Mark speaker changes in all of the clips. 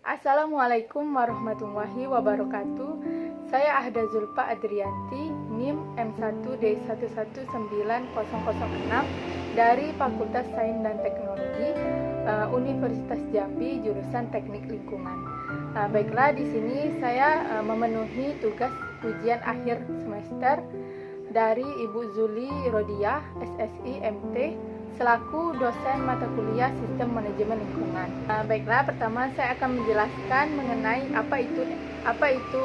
Speaker 1: Assalamualaikum warahmatullahi wabarakatuh. Saya Ahda Zulfa Adrianti, NIM M1D119006 dari Fakultas Sains dan Teknologi Universitas Jambi, jurusan Teknik Lingkungan. Baiklah, di sini saya memenuhi tugas ujian akhir semester dari Ibu Zuli Rodiah, SSI MT, selaku dosen mata kuliah Sistem Manajemen Lingkungan. Baiklah, pertama saya akan menjelaskan mengenai apa itu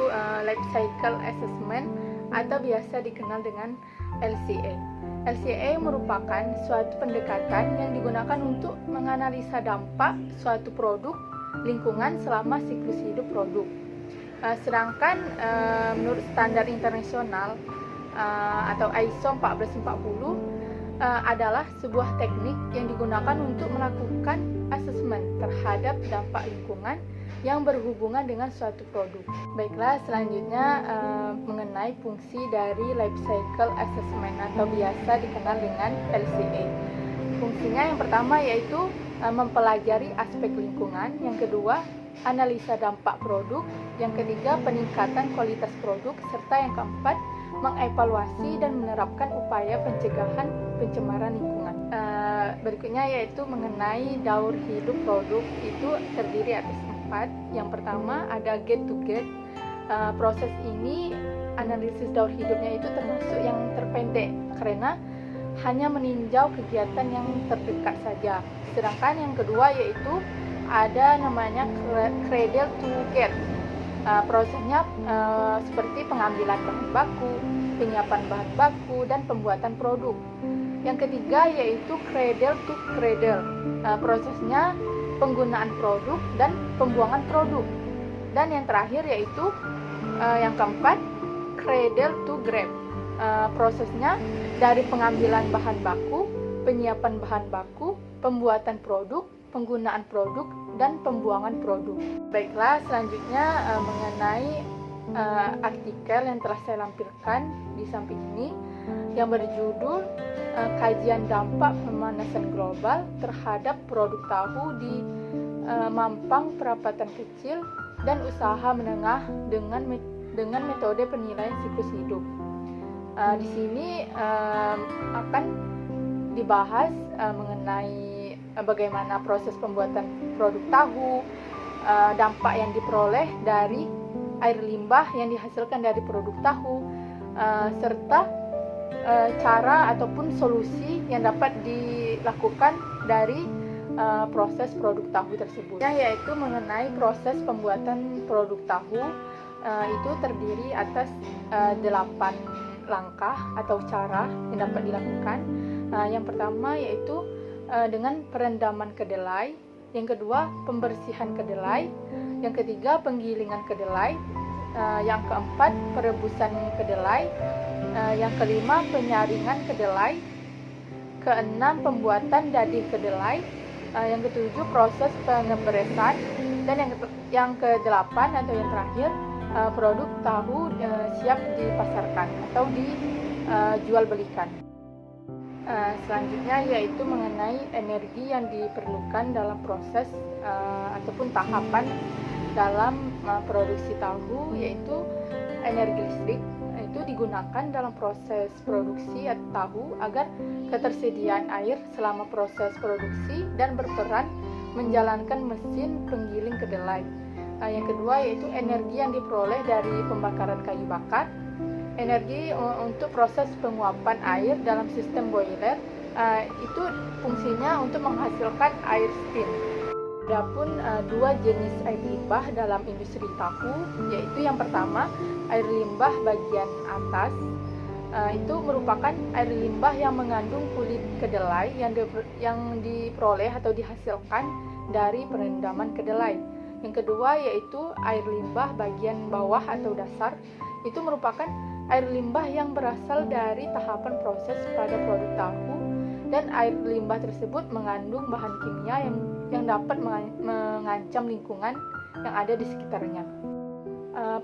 Speaker 1: Life Cycle Assessment atau biasa dikenal dengan LCA. LCA merupakan suatu pendekatan yang digunakan untuk menganalisa dampak suatu produk lingkungan selama siklus hidup produk. Sedangkan menurut standar internasional atau ISO 1440 adalah sebuah teknik yang digunakan untuk melakukan asesmen terhadap dampak lingkungan yang berhubungan dengan suatu produk. Baiklah, selanjutnya mengenai fungsi dari Life Cycle Assessment atau biasa dikenal dengan LCA. Fungsinya yang pertama yaitu mempelajari aspek lingkungan, yang kedua analisa dampak produk, yang ketiga peningkatan kualitas produk, serta yang keempat mengevaluasi dan menerapkan upaya pencegahan pencemaran lingkungan. Berikutnya yaitu mengenai daur hidup produk, itu terdiri atas 4. Yang pertama ada get to get. Proses ini, analisis daur hidupnya itu termasuk yang terpendek karena hanya meninjau kegiatan yang terdekat saja. Sedangkan yang kedua yaitu ada namanya cradle to get. Prosesnya seperti pengambilan bahan baku, penyiapan bahan baku, dan pembuatan produk. Yang ketiga yaitu cradle to cradle. Prosesnya penggunaan produk dan pembuangan produk. Dan yang terakhir yaitu yang keempat cradle to grab. Prosesnya dari pengambilan bahan baku, penyiapan bahan baku, pembuatan produk, penggunaan produk, dan pembuangan produk. Baiklah, selanjutnya mengenai artikel yang telah saya lampirkan di samping ini yang berjudul Kajian Dampak Pemanasan Global Terhadap Produk Tahu di Mampang Perapatan Kecil dan Usaha Menengah dengan metode penilaian siklus hidup. Di sini akan dibahas mengenai bagaimana proses pembuatan produk tahu, dampak yang diperoleh dari air limbah yang dihasilkan dari produk tahu, serta cara ataupun solusi yang dapat dilakukan dari proses produk tahu tersebut. Yaitu mengenai proses pembuatan produk tahu, itu terdiri atas 8 langkah atau cara yang dapat dilakukan. Yang pertama yaitu dengan perendaman kedelai, yang kedua pembersihan kedelai, yang ketiga penggilingan kedelai, yang keempat perebusan kedelai, yang kelima penyaringan kedelai, keenam pembuatan dadih kedelai, yang ketujuh proses pengemberesan, dan yang kedelapan atau yang terakhir produk tahu siap dipasarkan atau dijual belikan. Selanjutnya yaitu mengenai energi yang diperlukan dalam proses ataupun tahapan dalam produksi tahu, yaitu energi listrik. Itu digunakan dalam proses produksi tahu agar ketersediaan air selama proses produksi dan berperan menjalankan mesin penggiling kedelai. Yang kedua yaitu energi yang diperoleh dari pembakaran kayu bakar, energi untuk proses penguapan air dalam sistem boiler, itu fungsinya untuk menghasilkan air steam. Adapun 2 jenis air limbah dalam industri tahu, yaitu yang pertama air limbah bagian atas, itu merupakan air limbah yang mengandung kulit kedelai yang diperoleh atau dihasilkan dari perendaman kedelai. Yang kedua yaitu air limbah bagian bawah atau dasar, itu merupakan air limbah yang berasal dari tahapan proses pada produk tahu, dan air limbah tersebut mengandung bahan kimia yang dapat mengancam lingkungan yang ada di sekitarnya.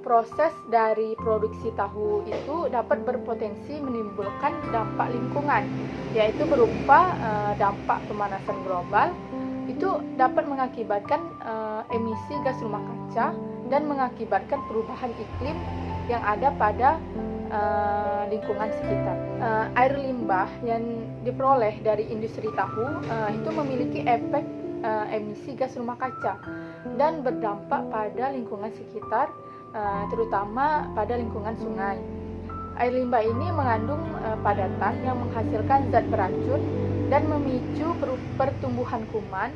Speaker 1: Proses dari produksi tahu itu dapat berpotensi menimbulkan dampak lingkungan, yaitu berupa dampak pemanasan global, itu dapat mengakibatkan emisi gas rumah kaca dan mengakibatkan perubahan iklim yang ada pada lingkungan sekitar. Air limbah yang diperoleh dari industri tahu itu memiliki efek emisi gas rumah kaca dan berdampak pada lingkungan sekitar, terutama pada lingkungan sungai. Air limbah ini mengandung padatan yang menghasilkan zat beracun dan memicu pertumbuhan kuman,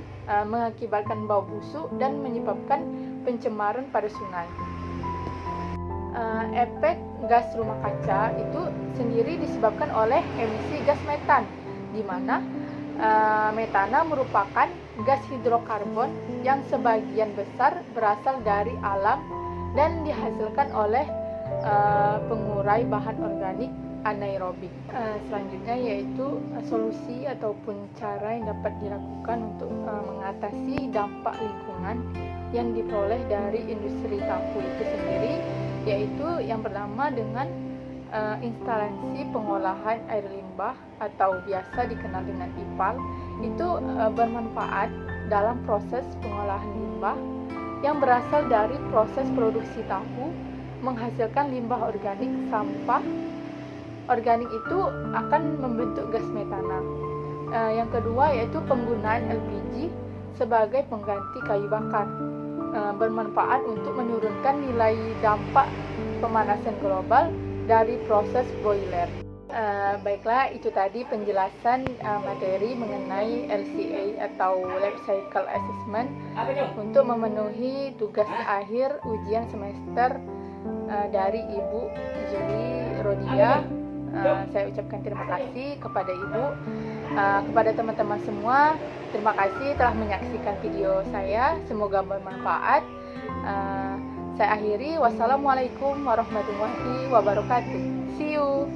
Speaker 1: mengakibatkan bau busuk dan menyebabkan pencemaran pada sungai. Efek gas rumah kaca itu sendiri disebabkan oleh emisi gas metan, di mana metana merupakan gas hidrokarbon yang sebagian besar berasal dari alam dan dihasilkan oleh pengurai bahan organik anaerobik. Selanjutnya yaitu solusi ataupun cara yang dapat dilakukan untuk mengatasi dampak lingkungan yang diperoleh dari industri tahu itu sendiri, yaitu yang pertama dengan instalasi pengolahan air limbah atau biasa dikenal dengan IPAL itu bermanfaat dalam proses pengolahan limbah yang berasal dari proses produksi tahu menghasilkan limbah organik. Sampah organik itu akan membentuk gas metana. Yang kedua yaitu penggunaan LPG sebagai pengganti kayu bakar, bermanfaat untuk menurunkan nilai dampak pemanasan global dari proses boiler. Baiklah, itu tadi penjelasan materi mengenai LCA atau Life Cycle Assessment untuk memenuhi tugas akhir ujian semester dari Ibu Zuli Rodia. Saya ucapkan terima kasih kepada Ibu. Kepada teman-teman semua, terima kasih telah menyaksikan video saya. Semoga bermanfaat. Saya akhiri. Wassalamualaikum warahmatullahi wabarakatuh. See you.